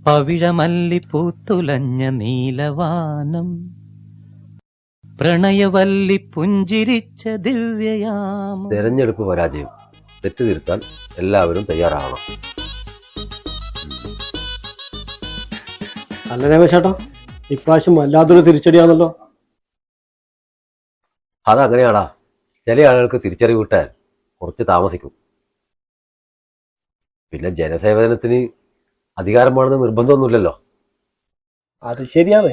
പവിഴമല്ലിപ്പൂത്തുലഞ്ഞ നീലവാനം, പ്രണയവല്ലി പുഞ്ചിരിച്ച ദിവ്യയാമം. തെരഞ്ഞെടുപ്പ് പരാജയം തെറ്റ് തിരുത്താൻ എല്ലാവരും തയ്യാറാകണം. അല്ല രമേശേട്ടാ, ഇപ്രാവശ്യം വല്ലാത്തൊരു തിരിച്ചടിയാണല്ലോ. അതങ്ങനെയാടാ, ചില ആളുകൾക്ക് തിരിച്ചറിവ് കിട്ടാൻ കുറച്ച് താമസിക്കും. പിന്നെ ജനസേവനത്തിന് അധികാരമാണെന്ന് നിർബന്ധമൊന്നുമില്ലല്ലോ. അത് ശരിയാണ്.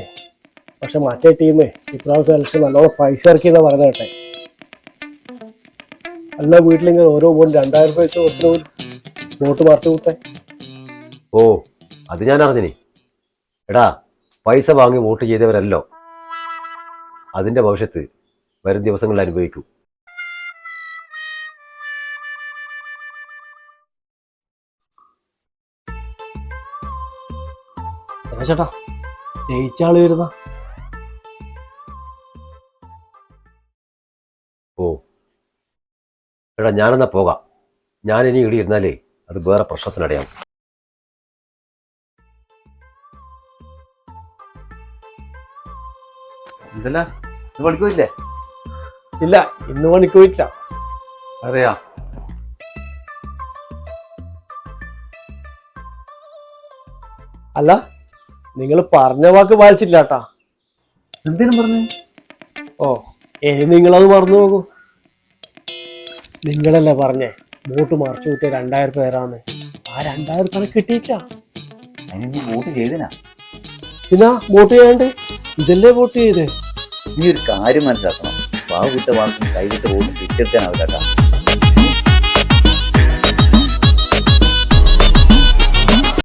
പക്ഷെ മറ്റേ ടീമേ ഇപ്രാവശ്യം ഇലക്ഷൻ നല്ലോണം പൈസ ഇറക്കിയെന്നാ പറയുന്നത് കേട്ടെ. എല്ലാ വീട്ടിലിങ്ങനെ ഓരോ വോട്ട് 2000 രൂപ വെച്ച് കൊടുത്തിട്ട് വോട്ട് മാറ്റി കൊടുത്തേ. ഓ, അത് ഞാൻ അറിഞ്ഞിനി. എടാ, പൈസ വാങ്ങി വോട്ട് ചെയ്തവരല്ലോ അതിന്റെ ഭവിഷ്യത്ത് വരും ദിവസങ്ങളിൽ അനുഭവിക്കും. രമേശേട്ടാ, ജയിച്ച ആള് വരുന്ന. ഓ എടാ, ഞാനെന്നാ പോകാം. ഞാൻ ഇനി ഇവിടെ ഇരുന്നാലേ അത് വേറെ പ്രശ്നത്തിനടയാവും. ഇതല്ല പഠിക്കൂല്ലേ? ഇല്ല, ഇന്ന് പണിക്ക് പോയിട്ടില്ല. അതെയാ? അല്ല, നിങ്ങൾ പറഞ്ഞ വാക്ക് പാലിച്ചില്ല കേട്ടാ. എന്തേലും പറഞ്ഞു? ഓ, ഇനി നിങ്ങളത് മറന്നു പോകൂ. നിങ്ങളല്ലേ പറഞ്ഞേ വോട്ട് മറച്ചു കൂട്ടിയ 2000 രൂപ തരാന്ന്. ആ 2000 രൂപ കിട്ടിയില്ല. അതിന് നീ വോട്ട് ചെയ്തനാ? പിന്നെ വോട്ട് ചെയ്യാണ്ട് ഇതല്ലേ വോട്ട് ചെയ്തേ. നീ ഒരു കാര്യം മനസ്സിലാക്കണം. പാവ വിട്ട വാർക്കും കൈവിട്ട വോട്ട് തിരിച്ചെടുക്കാനാവില്ല കേട്ടാ.